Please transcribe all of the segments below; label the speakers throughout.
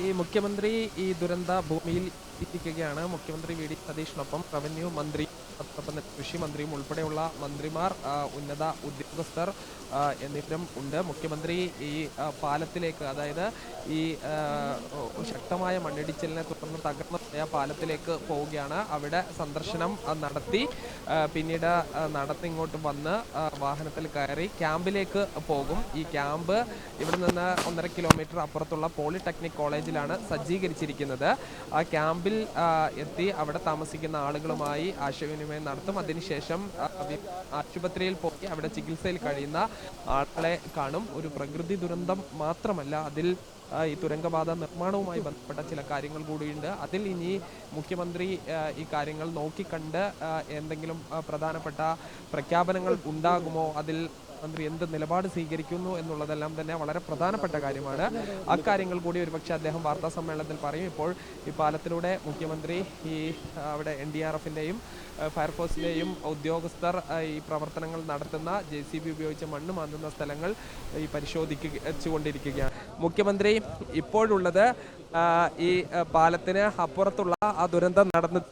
Speaker 1: ഈ മുഖ്യമന്ത്രി ഈ ദുരന്ത ഭൂമിയിൽ എത്തിക്കുകയാണ്. മുഖ്യമന്ത്രി വി.ഡി. സതീഷിനൊപ്പം റവന്യൂ മന്ത്രി, അതോടൊപ്പം തന്നെ കൃഷി മന്ത്രിയും ഉൾപ്പെടെയുള്ള മന്ത്രിമാർ, ഉന്നത ഉദ്യോഗസ്ഥർ എന്നിവരും ഉണ്ട്. മുഖ്യമന്ത്രി ഈ പാലത്തിലേക്ക്, അതായത് ഈ ശക്തമായ മണ്ണിടിച്ചിലിനെ തുടർന്ന് തകർന്നു പോയ പാലത്തിലേക്ക് പോവുകയാണ്. അവിടെ സന്ദർശനം നടത്തി പിന്നീട് നടന്നിങ്ങോട്ട് വന്ന് വാഹനത്തിൽ കയറി ക്യാമ്പിലേക്ക് പോകും. ഈ ക്യാമ്പ് ഇവിടെ നിന്ന് 1.5 കിലോമീറ്റർ അപ്പുറത്തുള്ള പോളിടെക്നിക് കോളേജിലാണ് സജ്ജീകരിച്ചിരിക്കുന്നത്. ആ ക്യാമ്പിൽ എത്തി അവിടെ താമസിക്കുന്ന ആളുകളുമായി ആശയവിനിമയം നടത്തും. അതിനുശേഷം ആശുപത്രിയിൽ പോയി അവിടെ ചികിത്സയിൽ കഴിയുന്ന ആളുകളെ കാണും. ഒരു പ്രകൃതി ദുരന്തം മാത്രമല്ല, അതിൽ ഈ തുരങ്കപാത നിർമ്മാണവുമായി ബന്ധപ്പെട്ട ചില കാര്യങ്ങൾ കൂടിയുണ്ട്. അതിൽ ഇനി മുഖ്യമന്ത്രി ഈ കാര്യങ്ങൾ നോക്കിക്കണ്ട് എന്തെങ്കിലും പ്രധാനപ്പെട്ട പ്രഖ്യാപനങ്ങൾ ഉണ്ടാകുമോ, അതിൽ മന്ത്രി എന്ത് നിലപാട് സ്വീകരിക്കുന്നു എന്നുള്ളതെല്ലാം തന്നെ വളരെ പ്രധാനപ്പെട്ട കാര്യമാണ്. അക്കാര്യങ്ങൾ കൂടി ഒരുപക്ഷെ അദ്ദേഹം വാർത്താ സമ്മേളനത്തിൽ പറയും. ഇപ്പോൾ ഈ പാലത്തിലൂടെ മുഖ്യമന്ത്രി ഈ അവിടെ NDRFിൻ്റെയും ഫയർഫോഴ്സിൻ്റെയും ഉദ്യോഗസ്ഥർ ഈ പ്രവർത്തനങ്ങൾ നടത്തുന്ന JCB ഉപയോഗിച്ച് മണ്ണ് മാന്തുന്ന സ്ഥലങ്ങൾ ഈ പരിശോധിച്ചുകൊണ്ടിരിക്കുകയാണ്. മുഖ്യമന്ത്രി ഇപ്പോഴുള്ളത് ഈ പാലത്തിന് അപ്പുറത്തുള്ള ആ ദുരന്തം നടന്ന്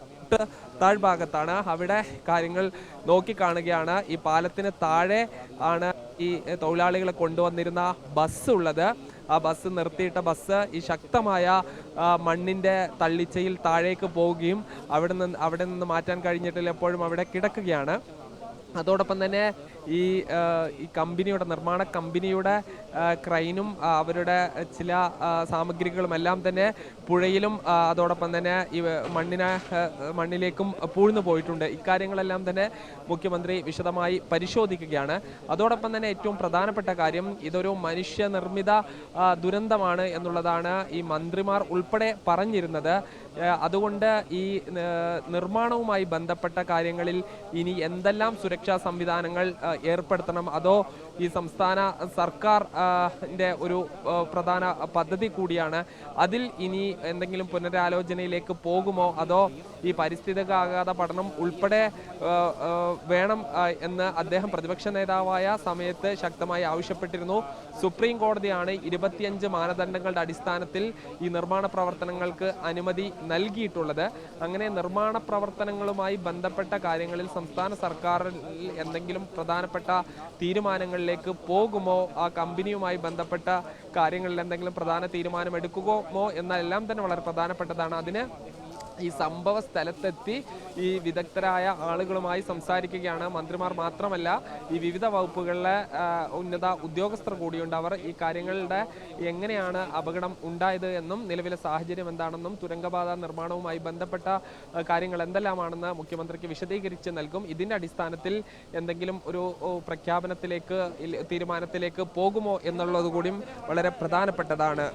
Speaker 1: താഴ്ഭാഗത്താണ്. അവിടെ കാര്യങ്ങൾ നോക്കിക്കാണുകയാണ്. ഈ പാലത്തിന് താഴെ ആണ് ഈ തൊഴിലാളികളെ കൊണ്ടുവന്നിരുന്ന ബസ് ഉള്ളത്. ആ ബസ് നിർത്തിയിട്ട ബസ് ഈ ശക്തമായ മണ്ണിൻ്റെ തള്ളിച്ചയിൽ താഴേക്ക് പോവുകയും അവിടെ നിന്ന് മാറ്റാൻ കഴിഞ്ഞിട്ടില്ല, എപ്പോഴും അവിടെ കിടക്കുകയാണ്. അതോടൊപ്പം തന്നെ ഈ കമ്പനിയുടെ നിർമ്മാണ കമ്പനിയുടെ ക്രൈനും അവരുടെ ചില സാമഗ്രികളുമെല്ലാം തന്നെ പുഴയിലും അതോടൊപ്പം തന്നെ ഈ മണ്ണിലേക്കും പൂഴ്ന്നു പോയിട്ടുണ്ട്. ഇക്കാര്യങ്ങളെല്ലാം തന്നെ മുഖ്യമന്ത്രി വിശദമായി പരിശോധിക്കുകയാണ്. അതോടൊപ്പം തന്നെ ഏറ്റവും പ്രധാനപ്പെട്ട കാര്യം, ഇതൊരു മനുഷ്യനിർമ്മിത ദുരന്തമാണ് എന്നുള്ളതാണ് ഈ മന്ത്രിമാർ ഉൾപ്പെടെ പറഞ്ഞിരുന്നത്. അതുകൊണ്ട് ഈ നിർമ്മാണവുമായി ബന്ധപ്പെട്ട കാര്യങ്ങളിൽ ഇനി എന്തെല്ലാം സുരക്ഷാ സംവിധാനങ്ങൾ ഏർപ്പെടുത്തണം, അതോ ഈ സംസ്ഥാന സർക്കാരിൻ്റെ ഒരു പ്രധാന പദ്ധതി കൂടിയാണ്, അതിൽ ഇനി എന്തെങ്കിലും പുനരാലോചനയിലേക്ക് പോകുമോ, അതോ ഈ പാരിസ്ഥിതികാഘാത പഠനം ഉൾപ്പെടെ വേണം എന്ന് അദ്ദേഹം പ്രതിപക്ഷ നേതാവായ സമയത്ത് ശക്തമായി ആവശ്യപ്പെട്ടിരുന്നു. സുപ്രീം കോടതിയാണ് 25 മാനദണ്ഡങ്ങളുടെ അടിസ്ഥാനത്തിൽ ഈ നിർമ്മാണ പ്രവർത്തനങ്ങൾക്ക് അനുമതി നൽകിയിട്ടുള്ളത്. അങ്ങനെ നിർമ്മാണ പ്രവർത്തനങ്ങളുമായി ബന്ധപ്പെട്ട കാര്യങ്ങളിൽ സംസ്ഥാന സർക്കാരിൽ എന്തെങ്കിലും പ്രധാനപ്പെട്ട തീരുമാനങ്ങളിലേക്ക് പോകുമോ, ആ കമ്പനിയുമായി ബന്ധപ്പെട്ട കാര്യങ്ങളിൽ എന്തെങ്കിലും പ്രധാന തീരുമാനം എടുക്കുമോ എന്നെല്ലാം തന്നെ വളരെ പ്രധാനപ്പെട്ടതാണ്. അതിന് ഈ സംഭവ സ്ഥലത്തെത്തി ഈ വിദഗ്ധരായ ആളുകളുമായി സംസാരിക്കുകയാണ്. മന്ത്രിമാർ മാത്രമല്ല, ഈ വിവിധ വകുപ്പുകളിലെ ഉന്നത ഉദ്യോഗസ്ഥർ കൂടിയുണ്ട്. അവർ ഈ കാര്യങ്ങളുടെ എങ്ങനെയാണ് അപകടം ഉണ്ടായത് എന്നും നിലവിലെ സാഹചര്യം എന്താണെന്നും തുരങ്കപാത നിർമ്മാണവുമായി ബന്ധപ്പെട്ട കാര്യങ്ങൾ എന്തെല്ലാമാണെന്ന് മുഖ്യമന്ത്രിക്ക് വിശദീകരിച്ച് നൽകും. ഇതിൻ്റെ അടിസ്ഥാനത്തിൽ എന്തെങ്കിലും ഒരു പ്രഖ്യാപനത്തിലേക്ക് തീരുമാനത്തിലേക്ക് പോകുമോ എന്നുള്ളത് കൂടിയും വളരെ പ്രധാനപ്പെട്ടതാണ്.